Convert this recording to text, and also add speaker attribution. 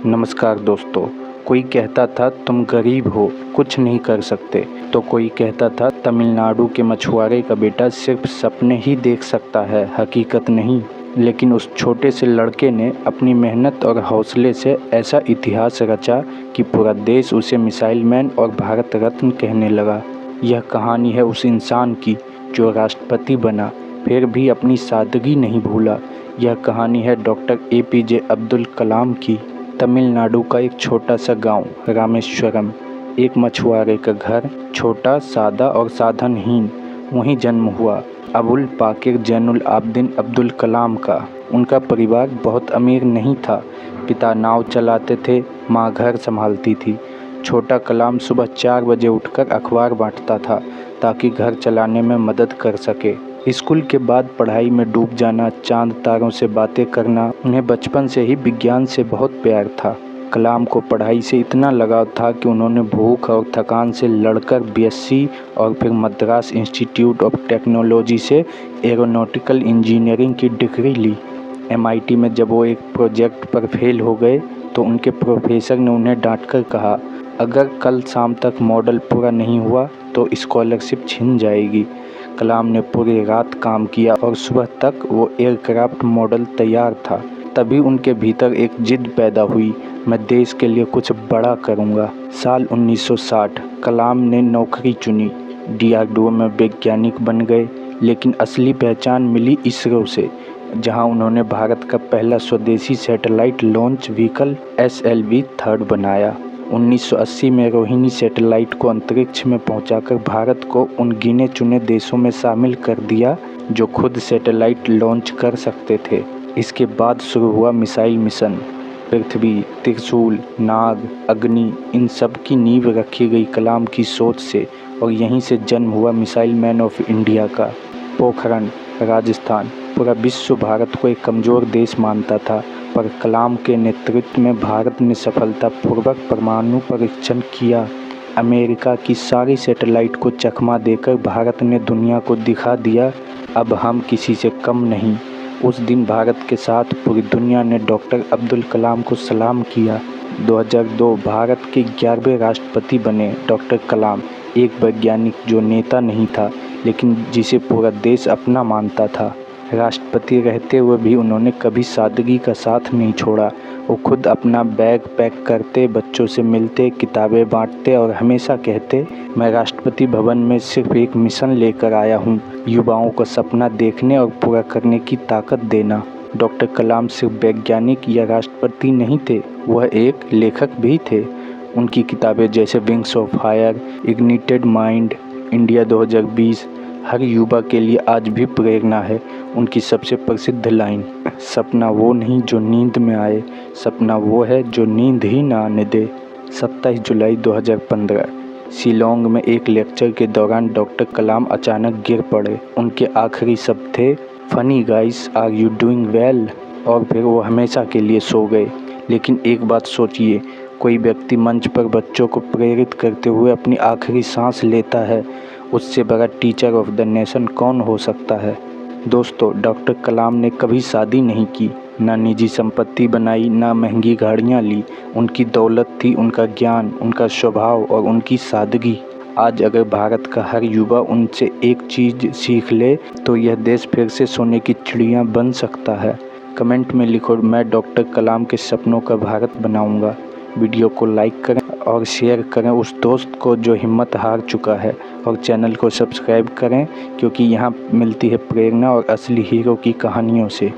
Speaker 1: नमस्कार दोस्तों। कोई कहता था तुम गरीब हो, कुछ नहीं कर सकते, तो कोई कहता था तमिलनाडु के मछुआरे का बेटा सिर्फ सपने ही देख सकता है, हकीकत नहीं। लेकिन उस छोटे से लड़के ने अपनी मेहनत और हौसले से ऐसा इतिहास रचा कि पूरा देश उसे मिसाइल मैन और भारत रत्न कहने लगा। यह कहानी है उस इंसान की जो राष्ट्रपति बना, फिर भी अपनी सादगी नहीं भूला। यह कहानी है डॉक्टर APJ अब्दुल कलाम की। तमिलनाडु का एक छोटा सा गांव रामेश्वरम, एक मछुआरे का घर, छोटा, सादा और साधनहीन, वहीं जन्म हुआ अबुल पाकिर जैनुल आब्दीन अब्दुल कलाम का। उनका परिवार बहुत अमीर नहीं था। पिता नाव चलाते थे, माँ घर संभालती थी। छोटा कलाम सुबह 4 बजे उठकर अखबार बांटता था ताकि घर चलाने में मदद कर सके। स्कूल के बाद पढ़ाई में डूब जाना, चांद तारों से बातें करना, उन्हें बचपन से ही विज्ञान से बहुत प्यार था। कलाम को पढ़ाई से इतना लगाव था कि उन्होंने भूख और थकान से लड़कर BSc और फिर मद्रास इंस्टीट्यूट ऑफ टेक्नोलॉजी से एरोनॉटिकल इंजीनियरिंग की डिग्री ली। MIT में जब वो एक प्रोजेक्ट पर फेल हो गए तो उनके प्रोफेसर ने उन्हें डांटकर कहा, अगर कल शाम तक मॉडल पूरा नहीं हुआ तो स्कॉलरशिप छिन जाएगी। कलाम ने पूरी रात काम किया और सुबह तक वो एयरक्राफ्ट मॉडल तैयार था। तभी उनके भीतर एक जिद पैदा हुई, मैं देश के लिए कुछ बड़ा करूंगा। साल 1960 कलाम ने नौकरी चुनी। DRDO में वैज्ञानिक बन गए, लेकिन असली पहचान मिली इसरो से, जहां उन्होंने भारत का पहला स्वदेशी सैटेलाइट लॉन्च व्हीकल SLV-3 बनाया। 1980 में रोहिणी सैटेलाइट को अंतरिक्ष में पहुंचाकर भारत को उन गिने चुने देशों में शामिल कर दिया जो खुद सैटेलाइट लॉन्च कर सकते थे। इसके बाद शुरू हुआ मिसाइल मिशन। पृथ्वी, त्रिशूल, नाग, अग्नि, इन सब की नींव रखी गई कलाम की सोच से, और यहीं से जन्म हुआ मिसाइल मैन ऑफ इंडिया का। पोखरण, राजस्थान। पूरा विश्व भारत को एक कमज़ोर देश मानता था, पर कलाम के नेतृत्व में भारत ने सफलतापूर्वक परमाणु परीक्षण किया। अमेरिका की सारी सैटेलाइट को चकमा देकर भारत ने दुनिया को दिखा दिया, अब हम किसी से कम नहीं। उस दिन भारत के साथ पूरी दुनिया ने डॉक्टर अब्दुल कलाम को सलाम किया। 2002 भारत के 11वें राष्ट्रपति बने डॉक्टर कलाम, एक वैज्ञानिक जो नेता नहीं था, लेकिन जिसे पूरा देश अपना मानता था। राष्ट्रपति रहते हुए भी उन्होंने कभी सादगी का साथ नहीं छोड़ा। वो खुद अपना बैग पैक करते, बच्चों से मिलते, किताबें बांटते और हमेशा कहते, मैं राष्ट्रपति भवन में सिर्फ एक मिशन लेकर आया हूँ, युवाओं को सपना देखने और पूरा करने की ताकत देना। डॉक्टर कलाम सिर्फ वैज्ञानिक या राष्ट्रपति नहीं थे, वह एक लेखक भी थे। उनकी किताबें जैसे wings of fire, ignited mind, India 2020 हर युवा के लिए आज भी प्रेरणा है। उनकी सबसे प्रसिद्ध लाइन, सपना वो नहीं जो नींद में आए, सपना वो है जो नींद ही ना आने दे। 27 जुलाई 2015 शिलोंग में एक लेक्चर के दौरान डॉक्टर कलाम अचानक गिर पड़े। उनके आखिरी शब्द थे, funny guys are you doing well, और फिर वो हमेशा के लिए सो गए। लेकिन एक बात सोचिए, कोई व्यक्ति मंच पर बच्चों को प्रेरित करते हुए अपनी आखिरी सांस लेता है, उससे बड़ा टीचर ऑफ द नेशन कौन हो सकता है। दोस्तों, डॉक्टर कलाम ने कभी शादी नहीं की, ना निजी संपत्ति बनाई, ना महंगी गाड़ियाँ ली। उनकी दौलत थी उनका ज्ञान, उनका स्वभाव और उनकी सादगी। आज अगर भारत का हर युवा उनसे एक चीज़ सीख ले तो यह देश फिर से सोने की चिड़िया बन सकता है। कमेंट में लिखो, मैं डॉक्टर कलाम के सपनों का भारत बनाऊंगा। वीडियो को लाइक करें और शेयर करें उस दोस्त को जो हिम्मत हार चुका है, और चैनल को सब्सक्राइब करें क्योंकि यहाँ मिलती है प्रेरणा और असली हीरो की कहानियों से।